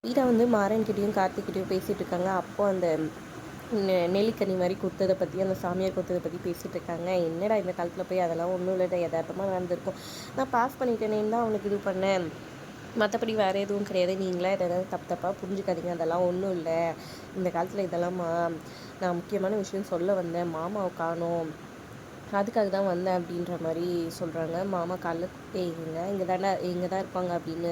வீரா வந்து மாறன்கிட்டயும் கார்த்திக்கிட்டயும் பேசிகிட்டு இருக்காங்க. அப்போ அந்த நெல்லிக்கனி மாதிரி குத்ததை பற்றி, அந்த சாமியார் குத்ததை பற்றி பேசிகிட்டு இருக்காங்க. என்னடா இந்த காலத்தில் போய் அதெல்லாம் ஒன்றும் இல்லைடா, யதார்த்தமாக நடந்திருக்கும். நான் பாஸ் பண்ணிட்டேனேன்னு தான் அவனுக்கு இது பண்ணேன், மற்றபடி வேறு எதுவும் கிடையாது. நீங்களே எதாவது தப்பாக புரிஞ்சுக்காதீங்க, அதெல்லாம் ஒன்றும் இல்லை. இந்த காலத்தில் இதெல்லாமா நான் முக்கியமான விஷயம் சொல்ல வந்தேன், மாமாவை காணோம், அதுக்காக தான் வந்தேன் அப்படின்ற மாதிரி சொல்கிறாங்க. மாமா காலைல கூப்பிட்டேங்க, இங்கே தான் இருப்பாங்க அப்படின்னு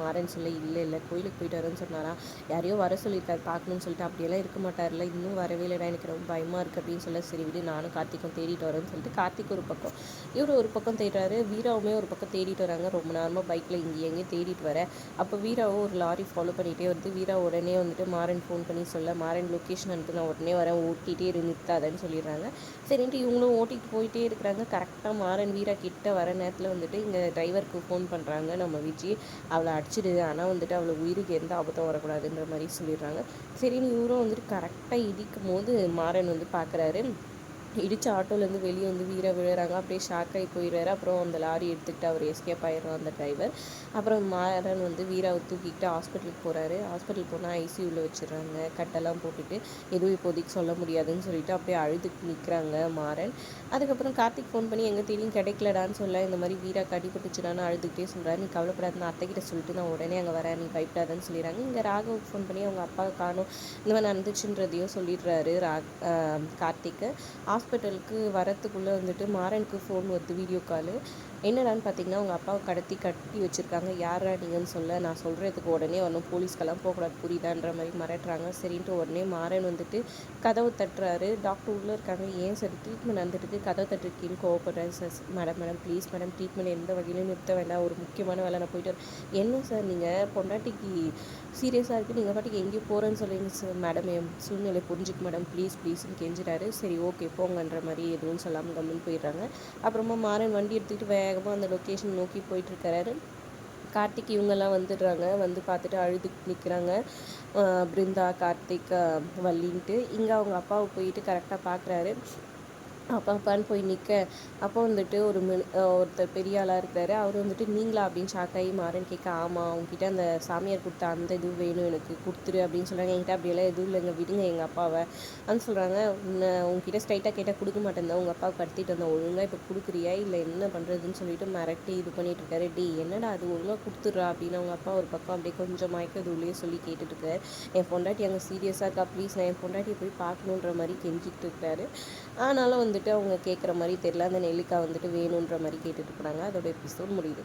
மாறேன்னு சொல்ல, இல்லை கோயிலுக்கு போயிட்டு வரேன்னு சொன்னாரா, யாரையோ வர சொல்லியிருக்காரு பார்க்கணுன்னு சொல்லிட்டு. அப்படியெல்லாம் இருக்க மாட்டார்ல, இன்னும் வரவே இல்லைடா, எனக்கு ரொம்ப பயமாக இருக்குது அப்படின்னு சொல்ல, சரி விடு நானும் கார்த்திக்கும் தேடிட்டு வரேன்னு சொல்லிட்டு கார்த்திக் ஒரு பக்கம், இவர் ஒரு பக்கம் தேடுறாரு. வீராவுமே ஒரு பக்கம் தேடிட்டு வராங்க. ரொம்ப நேரமாக பைக்கில் எங்கேயும் தேடிட்டு வர. அப்போ வீராவும் ஒரு லாரி ஃபாலோ பண்ணிகிட்டே வருது. வீரா உடனே வந்துட்டு மாறன் ஃபோன் பண்ணி சொல்ல, மாறன் லொக்கேஷன் அனுப்பி நான் உடனே வரேன், ஓட்டிகிட்டே நிறுத்தாதன்னு சொல்லிடுறாங்க. சரின்ட்டு இவங்களும் ஓட்டிகிட்டு போயிட்டே இருக்கிறாங்க. கரெக்டாக மாறன் வீரா கிட்ட வர நேரத்தில் வந்துட்டு இங்கே டிரைவருக்கு ஃபோன் பண்ணுறாங்க நம்ம விஜி, அவளை அடிச்சிடு, ஆனால் வந்துட்டு அவளை உயிருக்கு எந்த ஆபத்தும் வரக்கூடாதுன்ற மாதிரி சொல்லிடுறாங்க. சரின்னு இவரும் வந்துட்டு கரெக்டாக இடிக்கும் போது மாறன் வந்து பார்க்குறாரு. இடித்த ஆட்டோலேருந்து வெளியே வந்து வீரா விழுறாங்க. அப்படியே ஷாக் ஆகி போயிடுறாரு. அப்புறம் அந்த லாரி எடுத்துக்கிட்டு அவர் எஸ்கேப் ஆயிடுறான் அந்த டிரைவர். அப்புறம் மாறன் வந்து வீராவை தூக்கிக்கிட்டு ஹாஸ்பிட்டலுக்கு போகிறாரு. ஹாஸ்பிட்டல் போனால் ஐசியூவில் வச்சிடுறாங்க, கட்டெல்லாம் போட்டுட்டு. எதுவும் இப்போதைக்கு சொல்ல முடியாதுன்னு சொல்லிட்டு அப்படியே அழுதுட்டு நிற்கிறாங்க மாறன். அதுக்கப்புறம் கார்த்திக் ஃபோன் பண்ணி எங்கே தேடியும் கிடைக்கலடான்னு சொல்ல, இந்த மாதிரி வீரா கடிப்பட்டுச்சுடான்னு அழுதுகிட்டே சொல்கிறாரு. நீ கவலைப்படாத, நான் அத்தைக்கிட்ட சொல்லிட்டு நான் உடனே அங்கே வரேன், நீ பயப்படாதன்னு சொல்லிடுறாங்க. இங்கே ராகவுக்கு ஃபோன் பண்ணி அவங்க அப்பாவை காணும், இந்த மாதிரி நடந்துச்சுன்றதையும் சொல்லிடுறாரு கார்த்திக்கு. ஹாஸ்பிட்டலுக்கு வரத்துக்குள்ளே வந்துட்டு மாறனுக்கு ஃபோன் வருது, வீடியோ காலு. என்னடான்னு பார்த்தீங்கன்னா, அவங்க அப்பாவை கட்டி வச்சுருக்காங்க. யாரா நீங்கன்னு சொல்ல, நான் சொல்கிறதுக்கு உடனே வரணும், போலீஸ்க்கெல்லாம் போகக்கூடாது புரியுதான்ற மாதிரி மிரட்டுறாங்க. சரின்ட்டு உடனே மாறன் வந்துட்டு கதவு தட்டுறாரு. டாக்டர் உள்ளே இருக்காங்க. ஏன் சார் ட்ரீட்மெண்ட் வந்துட்டு கதவு தட்டுருக்கீன்னு கோவப்படுறாரு. Sir madam please madam, treatment எந்த வகையிலும் நிறுத்த வேண்டாம், ஒரு முக்கியமான வேலை, நான் போயிட்டு என்ன சார் நீங்கள் பொண்டாட்டிக்கு சீரியஸாக இருக்குது, நீங்கள் பாட்டுக்கு எங்கேயும் போகிறேன்னு சொல்லுவீங்க சார். மேடம் என் சூழ்நிலை புரிஞ்சுக்க மேடம், ப்ளீஸ்ன்னு கெஞ்சிட்டாரு. சரி ஓகே போங்கன்ற மாதிரி எதுவும் சொல்லாமல் கம்முன்னு போயிடுறாங்க. அப்புறமா மாறன் வண்டி எடுத்துக்கிட்டு வேகமாக அந்த லொக்கேஷன் நோக்கி போயிட்டுருக்காரு. கார்த்திக் இவங்கெல்லாம் வந்துடுறாங்க. வந்து பார்த்துட்டு அழுது நிற்கிறாங்க. பிருந்தா, கார்த்திக், வள்ளின்ட்டு. இங்கே அவங்க அப்பாவை போயிட்டு கரெக்டாக பார்க்குறாரு. அப்பான்னு போய் நிற்க, அப்போ வந்துட்டு ஒருத்தர் பெரிய ஆளாக இருக்கிறாரு. அவர் வந்துட்டு நீங்களா அப்படின்னு ஷாக்காகி மாறன் கேட்க, ஆமாம் உங்ககிட்ட அந்த சாமியார் கொடுத்த அந்த இது வேணும், எனக்கு கொடுத்துரு அப்படின்னு சொல்கிறாங்க. என்கிட்ட அப்படியெல்லாம் எதுவும் இல்லைங்க, விடுங்க எங்கள் அப்பாவை அப்படின்னு சொல்கிறாங்க. உங்ககிட்ட ஸ்ட்ரைட்டாக கேட்டால் கொடுக்க மாட்டேன், உங்கள் அப்பாவை கடத்திட்டு வந்தேன், ஒழுங்காக இப்போ கொடுக்குறியா இல்லை என்ன பண்ணுறதுன்னு சொல்லிட்டு மிரட்டி இது பண்ணிட்டு இருக்காரு. என்னடா அது ஒழுங்காக கொடுத்துட்றா அப்படின்னு அவங்க அப்பா ஒரு பக்கம் அப்படியே கொஞ்சம் மயக்கது உள்ளே சொல்லி கேட்டுட்ருக்காரு. என் பொண்டாட்டி அங்கே சீரியஸாக இருக்கா, ப்ளீஸ் நான் என் பொண்டாட்டியை போய் பார்க்கணுன்ற மாதிரி கெஞ்சிக்கிட்டு இருக்காரு. ஆனாலும் வந்துட்டு அவங்க கேட்குற மாதிரி தெரியல. அந்த நெல்லிக்காய் வந்துட்டு வேணுன்ற மாதிரி கேட்டுட்டு இருக்கிறாங்க. அதோட எபிசோட் முடியுது.